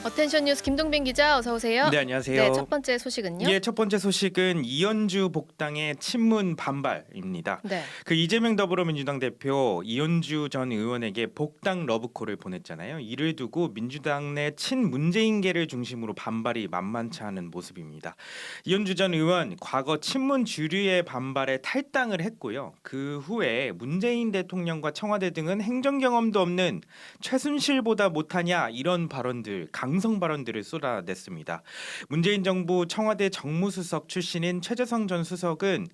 어텐션 뉴스 김동빈 기자 어서 오세요. 네, 안녕하세요. 네, 첫 번째 소식은요. 첫 번째 소식은 이현주 복당의 친문 반발입니다. 네. 그 이재명 더불어민주당 대표 이현주 전 의원에게 복당 러브콜을 보냈잖아요. 이를 두고 민주당 내 친문재인계를 중심으로 반발이 만만치 않은 모습입니다. 이현주 전 의원 과거 친문 주류의 반발에 탈당을 했고요. 그 후에 문재인 대통령과 청와대 등은 행정 경험도 없는 최순실보다 못하냐 이런 발언들, 강성 발언들을 쏟아냈습니다. 문재인 정부 청와대 정무수석 출신인 최재성 전 수석은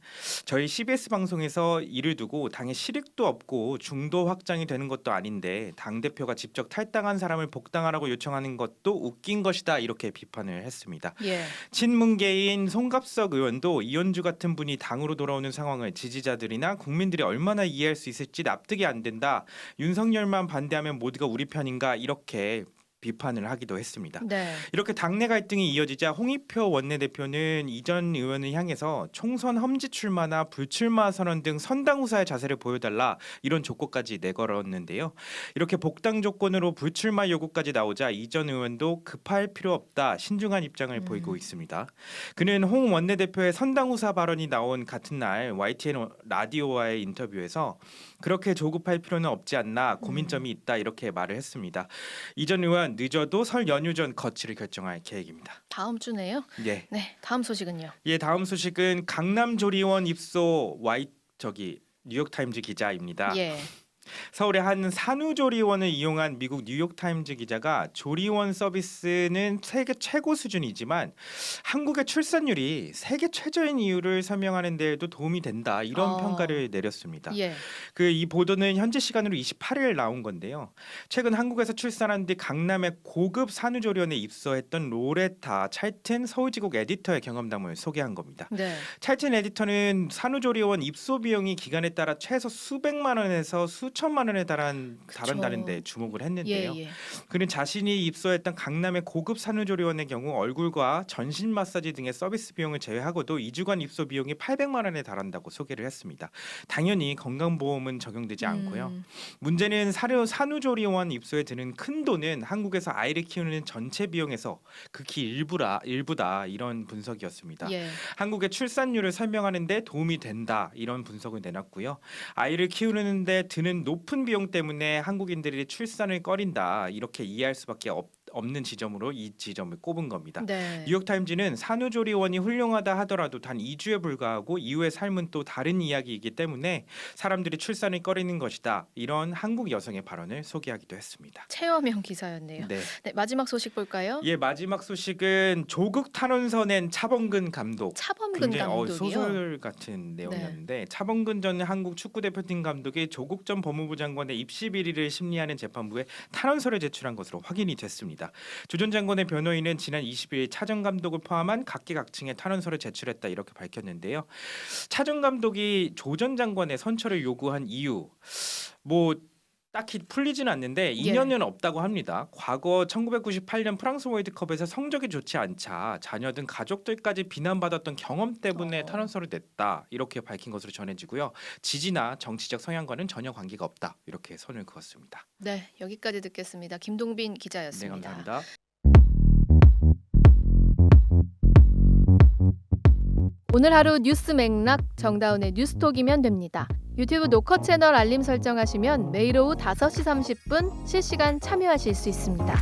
저희 CBS 방송에서 이를 두고 당의 실익도 없고 중도 확장이 되는 것도 아닌데 당대표가 직접 탈당한 사람을 복당하라고 요청하는 것도 웃긴 것이다 이렇게 비판을 했습니다. 예. 친문계인 송갑석 의원도 이현주 같은 분이 당으로 돌아오는 상황을 지지자들이나 국민들이 얼마나 이해할 수 있을지 납득이 안 된다. 윤석열만 반대하면 모두가 우리 편인가 이렇게 비판을 하기도 했습니다. 네. 이렇게 당내 갈등이 이어지자 홍익표 원내대표는 이 전 의원을 향해서 총선 험지 출마나 불출마 선언 등 선당 후사의 자세를 보여달라 이런 조건까지 내걸었는데요. 이렇게 복당 조건으로 불출마 요구까지 나오자 이 전 의원도 급할 필요 없다 신중한 입장을 보이고 있습니다. 그는 홍 원내대표의 선당 후사 발언이 나온 같은 날 YTN 라디오와의 인터뷰에서 그렇게 조급할 필요는 없지 않나 고민점이 있다 이렇게 말을 했습니다. 이 전 의원 늦어도 설 연휴 전 거취를 결정할 계획입니다. 다음 주네요. 예. 네. 다음 소식은요. 다음 소식은 강남조리원 입소 뉴욕타임즈 기자입니다. 예. 서울의 한 산후조리원을 이용한 미국 뉴욕타임즈 기자가 조리원 서비스는 세계 최고 수준이지만 한국의 출산율이 세계 최저인 이유를 설명하는 데에도 도움이 된다 이런 평가를 내렸습니다. 예. 이 보도는 현지 시간으로 28일 나온 건데요. 최근 한국에서 출산한 뒤 강남의 고급 산후조리원에 입소했던 로레타 찰튼 서울지국 에디터의 경험담을 소개한 겁니다. 네. 찰튼 에디터는 산후조리원 입소 비용이 기간에 따라 최소 수백만 원에서 수천만 원에 달한다는 데 주목을 했는데요. 예. 그는 자신이 입소했던 강남의 고급 산후조리원의 경우 얼굴과 전신 마사지 등의 서비스 비용을 제외하고도 2주간 입소 비용이 800만 원에 달한다고 소개를 했습니다. 당연히 건강보험은 적용되지 않고요. 문제는 산후조리원 입소에 드는 큰 돈은 한국에서 아이를 키우는 전체 비용에서 극히 일부다 이런 분석이었습니다. 예. 한국의 출산율을 설명하는데 도움이 된다 이런 분석을 내놨고요. 아이를 키우는데 드는 높은 비용 때문에 한국인들이 출산을 꺼린다 이렇게 이해할 수밖에 없는 지점으로 이 지점을 꼽은 겁니다. 네. 뉴욕타임즈는 산후조리원이 훌륭하다 하더라도 단 2주에 불과하고 이후의 삶은 또 다른 이야기이기 때문에 사람들이 출산을 꺼리는 것이다 이런 한국 여성의 발언을 소개하기도 했습니다. 체험형 기사였네요. 네. 네, 마지막 소식 볼까요? 마지막 소식은 조국 탄원서 낸 차범근 감독. 차범근 굉장히 감독이요. 소설 같은 내용이었는데 차범근 전 한국 축구대표팀 감독이 조국 전 법무부 장관의 입시 비리를 심리하는 재판부에 탄원서를 제출한 것으로 확인이 됐습니다. 조 전 장관의 변호인은 지난 20일 차 전 감독을 포함한 각계각층의 탄원서를 제출했다 이렇게 밝혔는데요. 차 전 감독이 조 전 장관의 선처를 요구한 이유 딱히 풀리지는 않는데 인연은 없다고 합니다. 과거 1998년 프랑스 월드컵에서 성적이 좋지 않자 자녀 등 가족들까지 비난받았던 경험 때문에 탄원서를 냈다 이렇게 밝힌 것으로 전해지고요. 지지나 정치적 성향과는 전혀 관계가 없다 이렇게 선을 그었습니다. 네, 여기까지 듣겠습니다. 김동빈 기자였습니다. 네, 감사합니다. 오늘 하루 뉴스 맥락 정다운의 뉴스톡이면 됩니다. 유튜브 노커 채널 알림 설정하시면 매일 오후 5시 30분 실시간 참여하실 수 있습니다.